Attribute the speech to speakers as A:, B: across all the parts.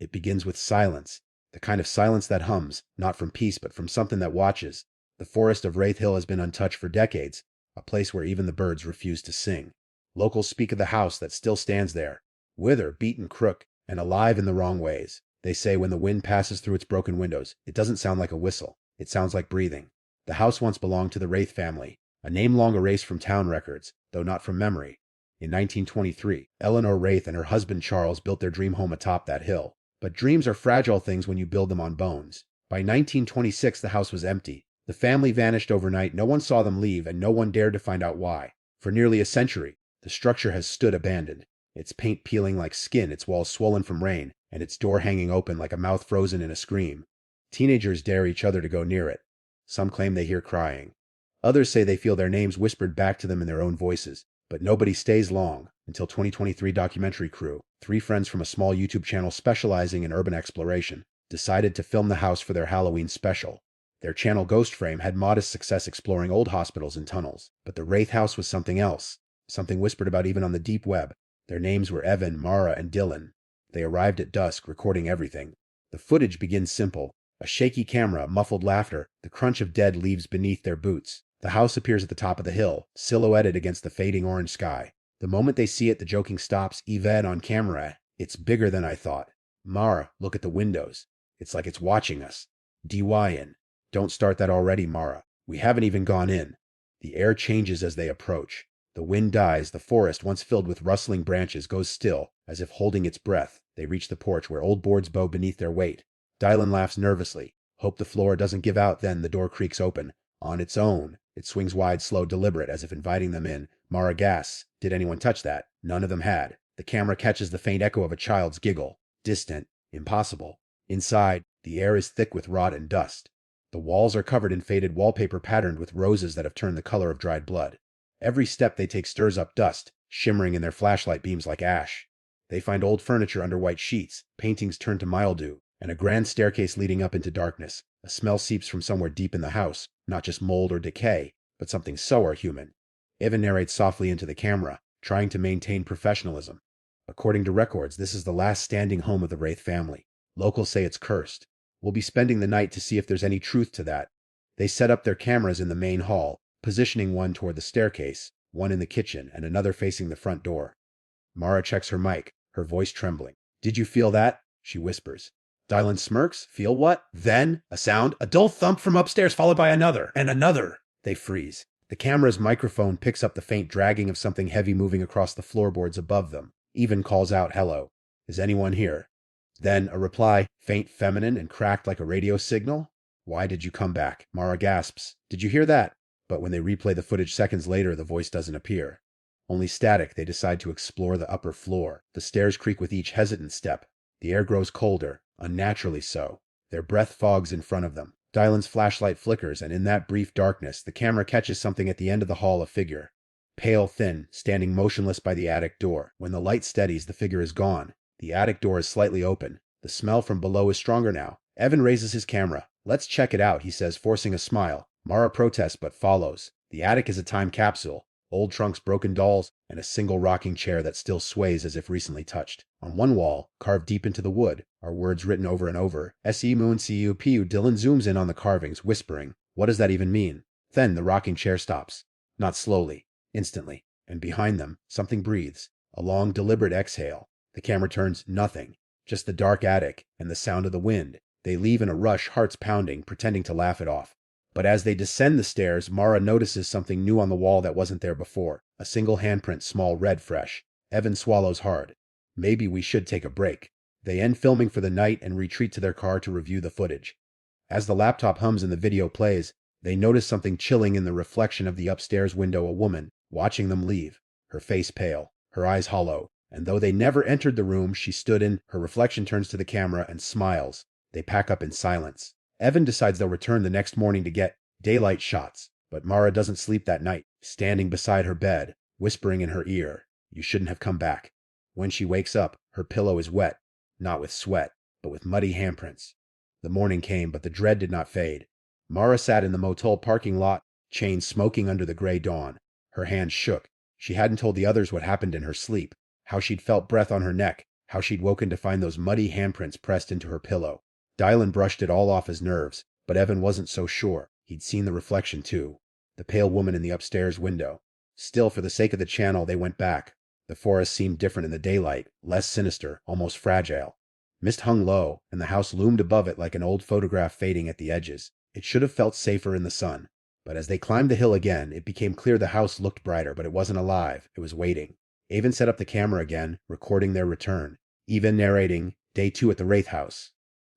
A: It begins with silence, the kind of silence that hums, not from peace but from something that watches. The forest of Wraith Hill has been untouched for decades, a place where even the birds refuse to sing. Locals speak of the house that still stands there, withered, beaten, crook, and alive in the wrong ways. They say when the wind passes through its broken windows, it doesn't sound like a whistle. It sounds like breathing. The house once belonged to the Wraith family, a name long erased from town records, though not from memory. In 1923, Eleanor Wraith and her husband Charles built their dream home atop that hill. But dreams are fragile things when you build them on bones. By 1926, the house was empty. The family vanished overnight, no one saw them leave, and no one dared to find out why. For nearly a century, the structure has stood abandoned, its paint peeling like skin, its walls swollen from rain, and its door hanging open like a mouth frozen in a scream. Teenagers dare each other to go near it. Some claim they hear crying. Others say they feel their names whispered back to them in their own voices. But nobody stays long, until 2023 documentary crew, 3 friends from a small YouTube channel specializing in urban exploration, decided to film the house for their Halloween special. Their channel Ghost Frame had modest success exploring old hospitals and tunnels, but the Wraith house was something else, something whispered about even on the deep web. Their names were Evan, Mara, and Dylan. They arrived at dusk, recording everything. The footage begins simple. A shaky camera, muffled laughter, the crunch of dead leaves beneath their boots. The house appears at the top of the hill, silhouetted against the fading orange sky. The moment they see it, the joking stops. Yvette on camera. It's bigger than I thought. Mara, look at the windows. It's like it's watching us. DYN. Don't start that already, Mara. We haven't even gone in. The air changes as they approach. The wind dies. The forest, once filled with rustling branches, goes still, as if holding its breath. They reach the porch where old boards bow beneath their weight. Dylan laughs nervously. Hope the floor doesn't give out. Then the door creaks open. On its own. It swings wide, slow, deliberate, as if inviting them in. Mara gasps. Did anyone touch that? None of them had. The camera catches the faint echo of a child's giggle. Distant. Impossible. Inside, the air is thick with rot and dust. The walls are covered in faded wallpaper patterned with roses that have turned the color of dried blood. Every step they take stirs up dust, shimmering in their flashlight beams like ash. They find old furniture under white sheets, paintings turned to mildew, and a grand staircase leading up into darkness. A smell seeps from somewhere deep in the house, not just mold or decay, but something so human. Evan narrates softly into the camera, trying to maintain professionalism. According to records, this is the last standing home of the Wraith family. Locals say it's cursed. We'll be spending the night to see if there's any truth to that. They set up their cameras in the main hall, positioning one toward the staircase, one in the kitchen, and another facing the front door. Mara checks her mic, her voice trembling. Did you feel that? She whispers. Dylan smirks. Feel what? Then, a sound, a dull thump from upstairs followed by another, and another. They freeze. The camera's microphone picks up the faint dragging of something heavy moving across the floorboards above them. Even calls out hello. Is anyone here? Then a reply, faint, feminine, and cracked like a radio signal. Why did you come back? Mara gasps. Did you hear that? But when they replay the footage seconds later, the voice doesn't appear. Only static. They decide to explore the upper floor. The stairs creak with each hesitant step. The air grows colder, unnaturally so. Their breath fogs in front of them. Dylan's flashlight flickers, and in that brief darkness, the camera catches something at the end of the hall, a figure. Pale, thin, standing motionless by the attic door. When the light steadies, the figure is gone. The attic door is slightly open. The smell from below is stronger now. Evan raises his camera. Let's check it out, he says, forcing a smile. Mara protests but follows. The attic is a time capsule. Old trunks, broken dolls, and a single rocking chair that still sways as if recently touched. On one wall, carved deep into the wood, are words written over and over. S.E. Moon C-U-P-U. Dylan zooms in on the carvings, whispering. What does that even mean? Then the rocking chair stops. Not slowly. Instantly. And behind them, something breathes. A long, deliberate exhale. The camera turns. Nothing. Just the dark attic, and the sound of the wind. They leave in a rush, hearts pounding, pretending to laugh it off. But as they descend the stairs, Mara notices something new on the wall that wasn't there before. A single handprint, small, red, fresh. Evan swallows hard. Maybe we should take a break. They end filming for the night and retreat to their car to review the footage. As the laptop hums and the video plays, they notice something chilling in the reflection of the upstairs window, a woman, watching them leave. Her face pale, her eyes hollow, and though they never entered the room she stood in, her reflection turns to the camera and smiles. They pack up in silence. Evan decides they'll return the next morning to get daylight shots, but Mara doesn't sleep that night, standing beside her bed, whispering in her ear, "You shouldn't have come back." When she wakes up, her pillow is wet, not with sweat, but with muddy handprints. The morning came, but the dread did not fade. Mara sat in the motel parking lot, chains smoking under the gray dawn. Her hands shook. She hadn't told the others what happened in her sleep, how she'd felt breath on her neck, how she'd woken to find those muddy handprints pressed into her pillow. Dylan brushed it all off his nerves, but Evan wasn't so sure. He'd seen the reflection too. The pale woman in the upstairs window. Still, for the sake of the channel, they went back. The forest seemed different in the daylight, less sinister, almost fragile. Mist hung low, and the house loomed above it like an old photograph fading at the edges. It should have felt safer in the sun. But as they climbed the hill again, it became clear the house looked brighter, but it wasn't alive. It was waiting. Avon set up the camera again, recording their return. Even narrating, Day 2 at the Wraith House.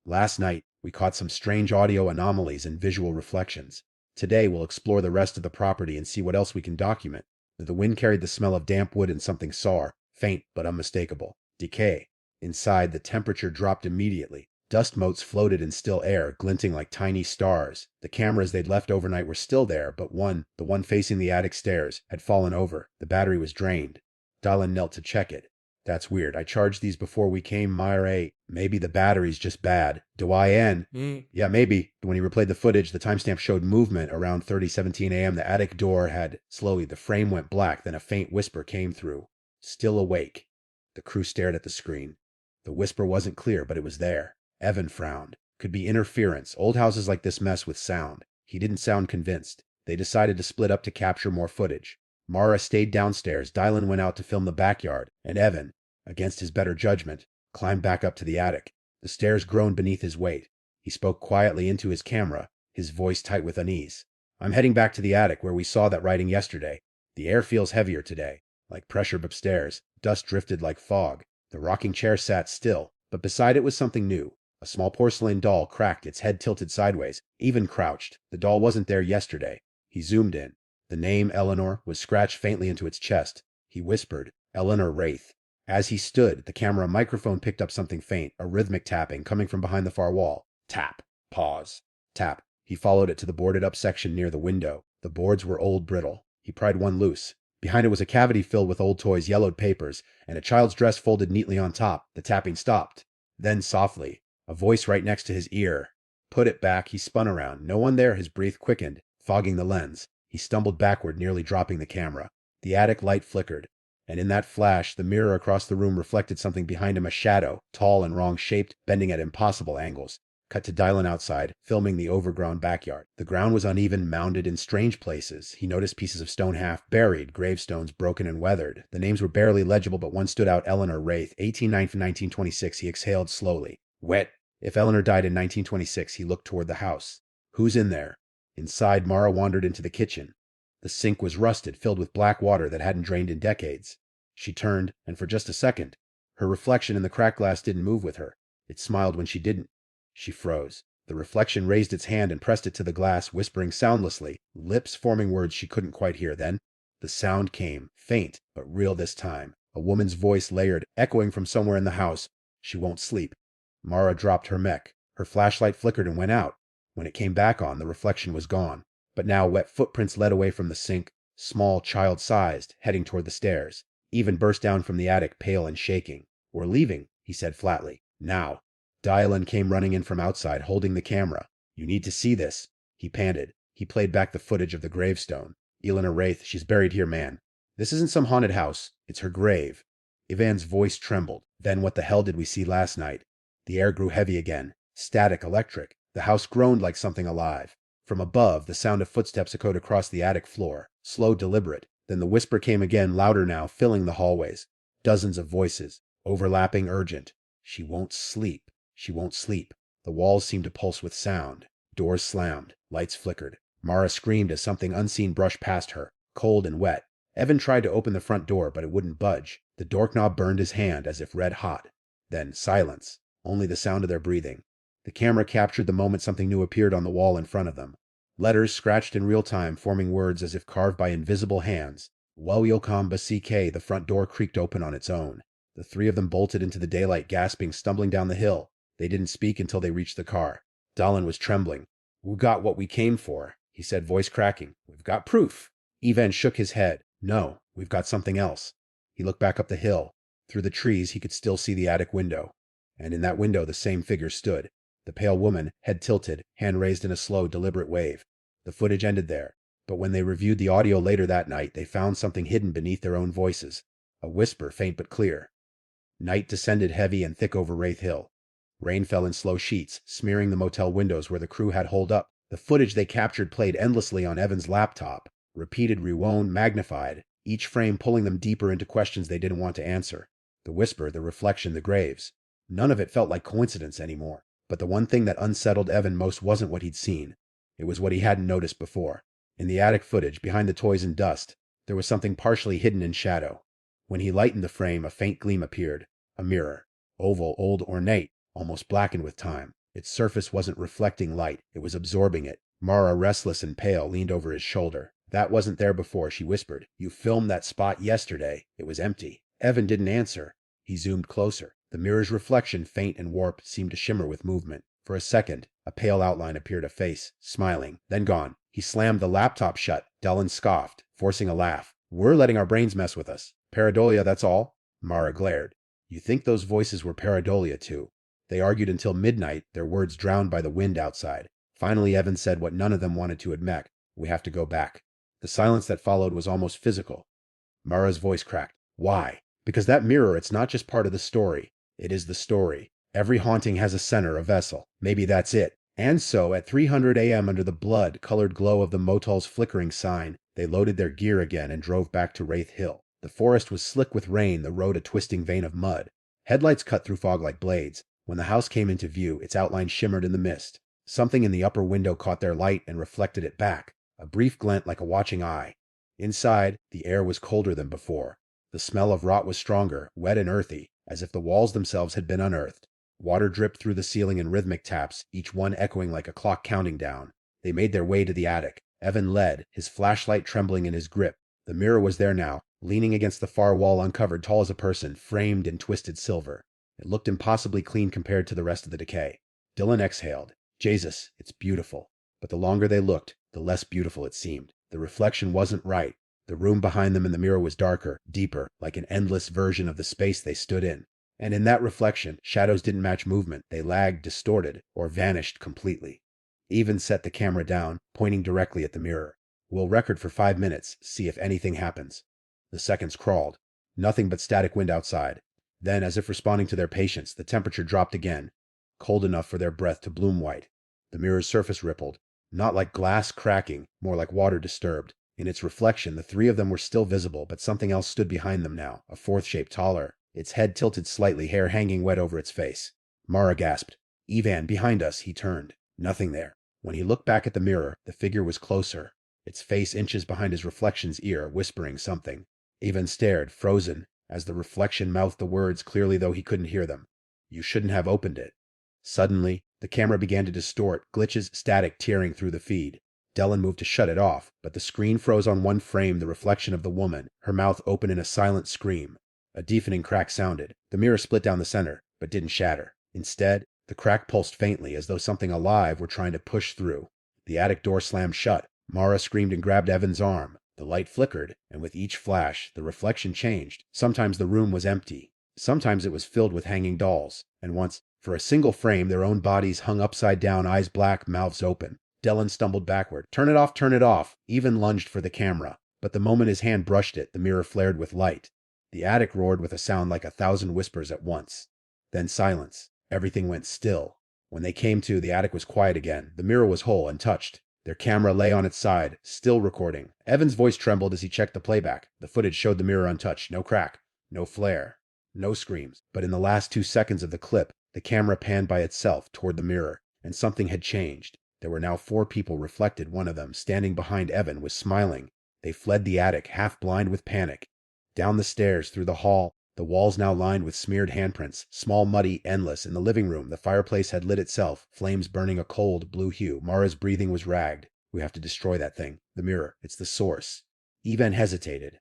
A: Last night, we caught some strange audio anomalies and visual reflections. Today, we'll explore the rest of the property and see what else we can document. The wind carried the smell of damp wood and something sour, faint but unmistakable. Decay. Inside, the temperature dropped immediately. Dust motes floated in still air, glinting like tiny stars. The cameras they'd left overnight were still there, but the one facing the attic stairs, had fallen over. The battery was drained. Dylan knelt to check it. That's weird. I charged these before we came, Myra. Maybe the battery's just bad. Yeah, maybe. When he replayed the footage, the timestamp showed movement around 30:17 a.m. The attic door had slowly, the frame went black, then a faint whisper came through. Still awake. The crew stared at the screen. The whisper wasn't clear, but it was there. Evan frowned. Could be interference. Old houses like this mess with sound. He didn't sound convinced. They decided to split up to capture more footage. Mara stayed downstairs, Dylan went out to film the backyard, and Evan, against his better judgment, climbed back up to the attic. The stairs groaned beneath his weight. He spoke quietly into his camera, his voice tight with unease. I'm heading back to the attic where we saw that writing yesterday. The air feels heavier today, like pressure upstairs. Dust drifted like fog. The rocking chair sat still, but beside it was something new. A small porcelain doll cracked, its head tilted sideways, even crouched. The doll wasn't there yesterday. He zoomed in. The name, Eleanor, was scratched faintly into its chest. He whispered, Eleanor Wraith. As he stood, the camera microphone picked up something faint, a rhythmic tapping coming from behind the far wall. Tap. Pause. Tap. He followed it to the boarded-up section near the window. The boards were old brittle. He pried one loose. Behind it was a cavity filled with old toys, yellowed papers, and a child's dress folded neatly on top. The tapping stopped. Then softly, a voice right next to his ear. Put it back. He spun around. No one there. His breath quickened, fogging the lens. He stumbled backward, nearly dropping the camera. The attic light flickered, and in that flash, the mirror across the room reflected something behind him, a shadow, tall and wrong-shaped, bending at impossible angles. Cut to Dylan outside, filming the overgrown backyard. The ground was uneven, mounded in strange places. He noticed pieces of stone half buried, gravestones broken and weathered. The names were barely legible, but one stood out, Eleanor Wraith, 1809-1926. He exhaled slowly. Wet. If Eleanor died in 1926, he looked toward the house. Who's in there? Inside, Mara wandered into the kitchen. The sink was rusted, filled with black water that hadn't drained in decades. She turned, and for just a second, her reflection in the cracked glass didn't move with her. It smiled when she didn't. She froze. The reflection raised its hand and pressed it to the glass, whispering soundlessly, lips forming words she couldn't quite hear. Then, the sound came, faint, but real this time. A woman's voice layered, echoing from somewhere in the house. She won't sleep. Mara dropped her mech. Her flashlight flickered and went out. When it came back on, the reflection was gone. But now wet footprints led away from the sink, small, child-sized, heading toward the stairs. Even burst down from the attic, pale and shaking. We're leaving, he said flatly. Now. Dylan came running in from outside, holding the camera. You need to see this. He panted. He played back the footage of the gravestone. Eleanor Wraith, she's buried here, man. This isn't some haunted house. It's her grave. Ivan's voice trembled. Then what the hell did we see last night? The air grew heavy again. Static, electric. The house groaned like something alive. From above, the sound of footsteps echoed across the attic floor. Slow, deliberate. Then the whisper came again, louder now, filling the hallways. Dozens of voices. Overlapping, urgent. She won't sleep. She won't sleep. The walls seemed to pulse with sound. Doors slammed. Lights flickered. Mara screamed as something unseen brushed past her, cold and wet. Evan tried to open the front door, but it wouldn't budge. The doorknob burned his hand as if red hot. Then silence. Only the sound of their breathing. The camera captured the moment something new appeared on the wall in front of them. Letters scratched in real time, forming words as if carved by invisible hands. Welcome CK. The front door creaked open on its own. The three of them bolted into the daylight, gasping, stumbling down the hill. They didn't speak until they reached the car. Dylan was trembling. We got what we came for, he said, voice cracking. We've got proof. Ivan shook his head. No, we've got something else. He looked back up the hill. Through the trees, he could still see the attic window. And in that window, the same figure stood. The pale woman, head tilted, hand raised in a slow, deliberate wave. The footage ended there. But when they reviewed the audio later that night, they found something hidden beneath their own voices. A whisper, faint but clear. Night descended heavy and thick over Wraith Hill. Rain fell in slow sheets, smearing the motel windows where the crew had holed up. The footage they captured played endlessly on Evan's laptop, repeated, rewound, magnified, each frame pulling them deeper into questions they didn't want to answer. The whisper, the reflection, the graves. None of it felt like coincidence anymore. But the one thing that unsettled Evan most wasn't what he'd seen. It was what he hadn't noticed before. In the attic footage, behind the toys and dust, there was something partially hidden in shadow. When he lightened the frame, a faint gleam appeared. A mirror. Oval, old, ornate, almost blackened with time. Its surface wasn't reflecting light, it was absorbing it. Mara, restless and pale, leaned over his shoulder. "That wasn't there before," she whispered. "You filmed that spot yesterday. It was empty." Evan didn't answer. He zoomed closer. The mirror's reflection, faint and warped, seemed to shimmer with movement. For a second, a pale outline appeared, a face, smiling, then gone. He slammed the laptop shut. Dellen scoffed, forcing a laugh. "We're letting our brains mess with us. Pareidolia, that's all." Mara glared. "You think those voices were pareidolia too?" They argued until midnight, their words drowned by the wind outside. Finally, Evan said what none of them wanted to admit. "We have to go back." The silence that followed was almost physical. Mara's voice cracked. "Why?" "Because that mirror, it's not just part of the story. It is the story. Every haunting has a center, a vessel. Maybe that's it." And so, at 300 a.m., under the blood-colored glow of the motel's flickering sign, they loaded their gear again and drove back to Wraith Hill. The forest was slick with rain, the road a twisting vein of mud. Headlights cut through fog like blades. When the house came into view, its outline shimmered in the mist. Something in the upper window caught their light and reflected it back, a brief glint like a watching eye. Inside, the air was colder than before. The smell of rot was stronger, wet and earthy, as if the walls themselves had been unearthed. Water dripped through the ceiling in rhythmic taps, each one echoing like a clock counting down. They made their way to the attic. Evan led, his flashlight trembling in his grip. The mirror was there now, leaning against the far wall, uncovered, tall as a person, framed in twisted silver. It looked impossibly clean compared to the rest of the decay. Dylan exhaled. "Jesus, it's beautiful." But the longer they looked, the less beautiful it seemed. The reflection wasn't right. The room behind them in the mirror was darker, deeper, like an endless version of the space they stood in. And in that reflection, shadows didn't match movement. They lagged, distorted, or vanished completely. Even set the camera down, pointing directly at the mirror. "We'll record for 5 minutes, see if anything happens." The seconds crawled. Nothing but static wind outside. Then, as if responding to their patience, the temperature dropped again, cold enough for their breath to bloom white. The mirror's surface rippled, not like glass cracking, more like water disturbed. In its reflection, the three of them were still visible, but something else stood behind them now, a fourth shape taller, its head tilted slightly, hair hanging wet over its face. Mara gasped. "Evan, behind us." He turned. Nothing there. When he looked back at the mirror, the figure was closer, its face inches behind his reflection's ear, whispering something. Evan stared, frozen, as the reflection mouthed the words clearly though he couldn't hear them. "You shouldn't have opened it." Suddenly, the camera began to distort, glitches, static tearing through the feed. Dellen moved to shut it off, but the screen froze on one frame, the reflection of the woman, her mouth open in a silent scream. A deafening crack sounded. The mirror split down the center, but didn't shatter. Instead, the crack pulsed faintly, as though something alive were trying to push through. The attic door slammed shut. Mara screamed and grabbed Evan's arm. The light flickered, and with each flash, the reflection changed. Sometimes the room was empty. Sometimes it was filled with hanging dolls. And once, for a single frame, their own bodies hung upside down, eyes black, mouths open. Dellen stumbled backward. "Turn it off, turn it off!" Even lunged for the camera. But the moment his hand brushed it, the mirror flared with light. The attic roared with a sound like 1,000 whispers at once. Then silence. Everything went still. When they came to, the attic was quiet again. The mirror was whole, untouched. Their camera lay on its side, still recording. Evan's voice trembled as he checked the playback. The footage showed the mirror untouched. No crack. No flare. No screams. But in the last 2 seconds of the clip, the camera panned by itself toward the mirror, and something had changed. There were now 4 people reflected. One of them, standing behind Evan, was smiling. They fled the attic, half blind with panic. Down the stairs, through the hall, the walls now lined with smeared handprints, small, muddy, endless. In the living room, the fireplace had lit itself, flames burning a cold, blue hue. Mara's breathing was ragged. "We have to destroy that thing. The mirror. It's the source." Evan hesitated.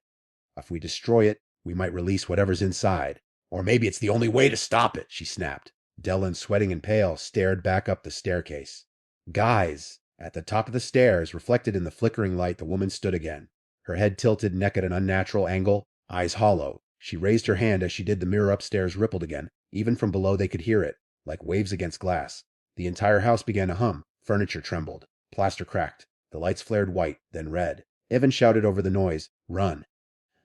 A: "If we destroy it, we might release whatever's inside." "Or maybe it's the only way to stop it," she snapped. Dellen, sweating and pale, stared back up the staircase. "Guys!" At the top of the stairs, reflected in the flickering light, the woman stood again. Her head tilted, neck at an unnatural angle, eyes hollow. She raised her hand as she did. The mirror upstairs rippled again. Even from below they could hear it, like waves against glass. The entire house began to hum. Furniture trembled. Plaster cracked. The lights flared white, then red. Evan shouted over the noise, "Run!"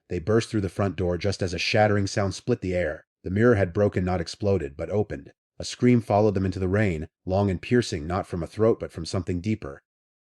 A: They burst through the front door just as a shattering sound split the air. The mirror had broken, not exploded, but opened. A scream followed them into the rain, long and piercing, not from a throat but from something deeper.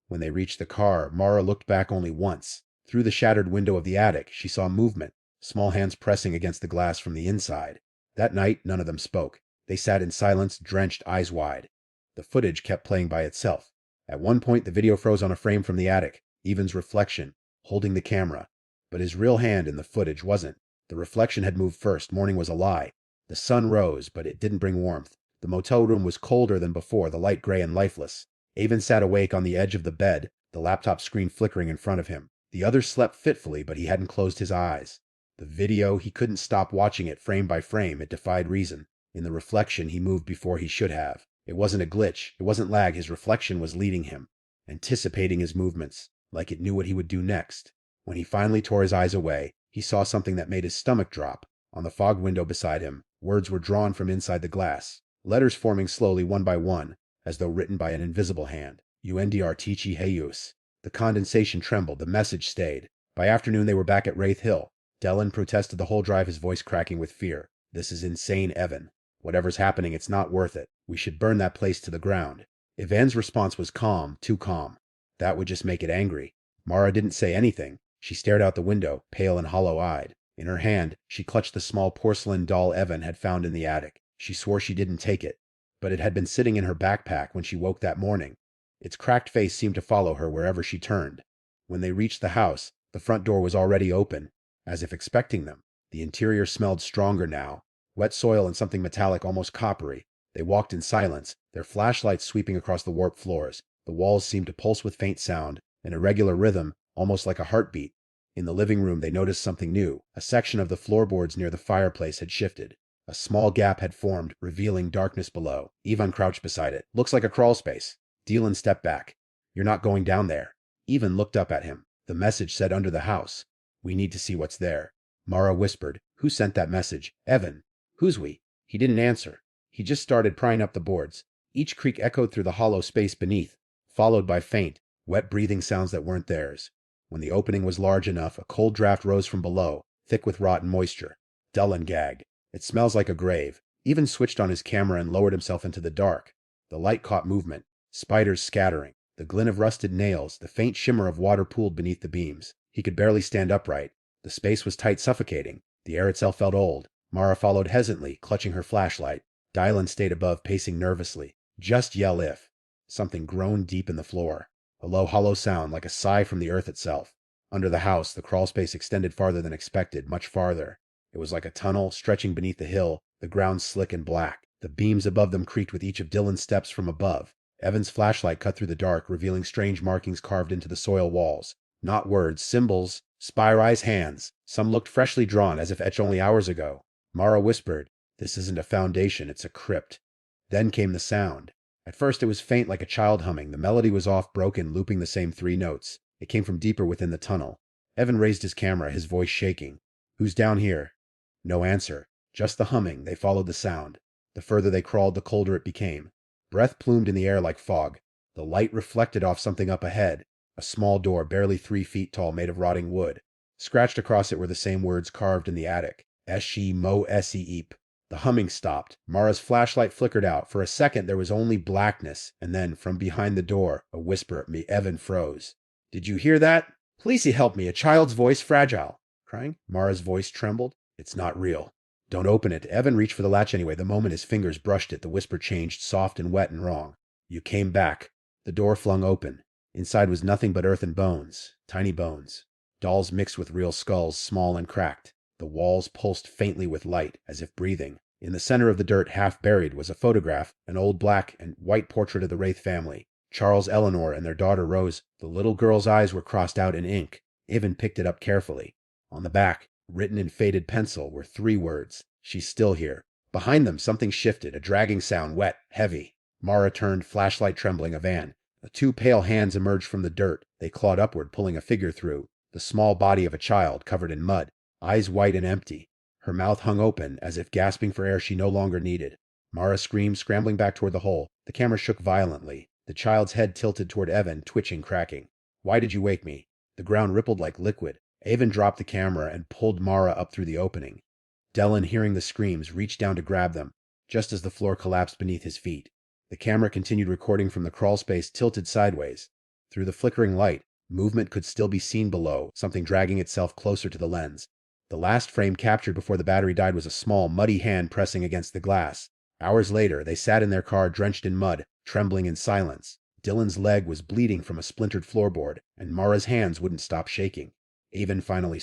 A: When they reached the car, Mara looked back only once. Through the shattered window of the attic, she saw movement, small hands pressing against the glass from the inside. That night, none of them spoke. They sat in silence, drenched, eyes wide. The footage kept playing by itself. At one point, the video froze on a frame from the attic, Evan's reflection, holding the camera. But his real hand in the footage wasn't. The reflection had moved first. Morning was a lie. The sun rose, but it didn't bring warmth. The motel room was colder than before, the light gray and lifeless. Avon sat awake on the edge of the bed, the laptop screen flickering in front of him. The others slept fitfully, but he hadn't closed his eyes. The video, he couldn't stop watching it frame by frame. It defied reason. In the reflection, he moved before he should have. It wasn't a glitch. It wasn't lag. His reflection was leading him, anticipating his movements, like it knew what he would do next. When he finally tore his eyes away, he saw something that made his stomach drop. On the fog window beside him, words were drawn from inside the glass, letters forming slowly one by one, as though written by an invisible hand. UNDR Tichi Heyus. The condensation trembled. The message stayed. By afternoon, they were back at Wraith Hill. Dellin protested the whole drive, his voice cracking with fear. This is insane, Evan. Whatever's happening, it's not worth it. We should burn that place to the ground. Evan's response was calm, too calm. That would just make it angry. Mara didn't say anything. She stared out the window, pale and hollow-eyed. In her hand, she clutched the small porcelain doll Evan had found in the attic. She swore she didn't take it, but it had been sitting in her backpack when she woke that morning. Its cracked face seemed to follow her wherever she turned. When they reached the house, the front door was already open, as if expecting them. The interior smelled stronger now, wet soil and something metallic, almost coppery. They walked in silence, their flashlights sweeping across the warped floors. The walls seemed to pulse with faint sound, an irregular rhythm, almost like a heartbeat. In the living room, they noticed something new. A section of the floorboards near the fireplace had shifted. A small gap had formed, revealing darkness below. Ivan crouched beside it. Looks like a crawl space. Dylan stepped back. You're not going down there. Ivan looked up at him. The message said under the house. We need to see what's there. Mara whispered. Who sent that message? Evan. Who's we? He didn't answer. He just started prying up the boards. Each creak echoed through the hollow space beneath, followed by faint, wet breathing sounds that weren't theirs. When the opening was large enough, a cold draft rose from below, thick with rotten moisture. Dellin gagged. It smells like a grave. Even switched on his camera and lowered himself into the dark. The light caught movement. Spiders scattering. The glint of rusted nails, the faint shimmer of water pooled beneath the beams. He could barely stand upright. The space was tight, suffocating. The air itself felt old. Mara followed hesitantly, clutching her flashlight. Dylan stayed above, pacing nervously. Just yell if. Something groaned deep in the floor. A low, hollow sound, like a sigh from the earth itself. Under the house, the crawl space extended farther than expected, much farther. It was like a tunnel, stretching beneath the hill, the ground slick and black. The beams above them creaked with each of Dylan's steps from above. Evan's flashlight cut through the dark, revealing strange markings carved into the soil walls. Not words, symbols, spirized hands. Some looked freshly drawn, as if etched only hours ago. Mara whispered, "This isn't a foundation, it's a crypt." Then came the sound. At first it was faint, like a child humming. The melody was off, broken, looping the same 3 notes. It came from deeper within the tunnel. Evan raised his camera, his voice shaking. "Who's down here?" No answer. Just the humming. They followed the sound. The further they crawled, the colder it became. Breath plumed in the air like fog. The light reflected off something up ahead. A small door, barely 3 feet tall, made of rotting wood. Scratched across it were the same words carved in the attic. Eshi mo esi eep. The humming stopped. Mara's flashlight flickered out. For a second there was only blackness, and then, from behind the door, a whisper at me. Evan froze. "Did you hear that? Please help me. A child's voice, fragile." Crying? Mara's voice trembled. "It's not real." "Don't open it." Evan reached for the latch anyway. The moment his fingers brushed it, the whisper changed, soft and wet and wrong. "You came back." The door flung open. Inside was nothing but earth and bones. Tiny bones. Dolls mixed with real skulls, small and cracked. The walls pulsed faintly with light, as if breathing. In the center of the dirt, half buried, was a photograph, an old black and white portrait of the Wraith family. Charles, Eleanor, and their daughter Rose. The little girl's eyes were crossed out in ink. Evan picked it up carefully. On the back, written in faded pencil, were 3 words. "She's still here." Behind them, something shifted, a dragging sound, wet, heavy. Mara turned, flashlight trembling, a van. 2 pale hands emerged from the dirt. They clawed upward, pulling a figure through. The small body of a child, covered in mud. Eyes white and empty. Her mouth hung open, as if gasping for air she no longer needed. Mara screamed, scrambling back toward the hole. The camera shook violently. The child's head tilted toward Evan, twitching, cracking. "Why did you wake me?" The ground rippled like liquid. Evan dropped the camera and pulled Mara up through the opening. Dylan, hearing the screams, reached down to grab them, just as the floor collapsed beneath his feet. The camera continued recording from the crawlspace tilted sideways. Through the flickering light, movement could still be seen below, something dragging itself closer to the lens. The last frame captured before the battery died was a small, muddy hand pressing against the glass. Hours later, they sat in their car drenched in mud, trembling in silence. Dylan's leg was bleeding from a splintered floorboard, and Mara's hands wouldn't stop shaking. Avon finally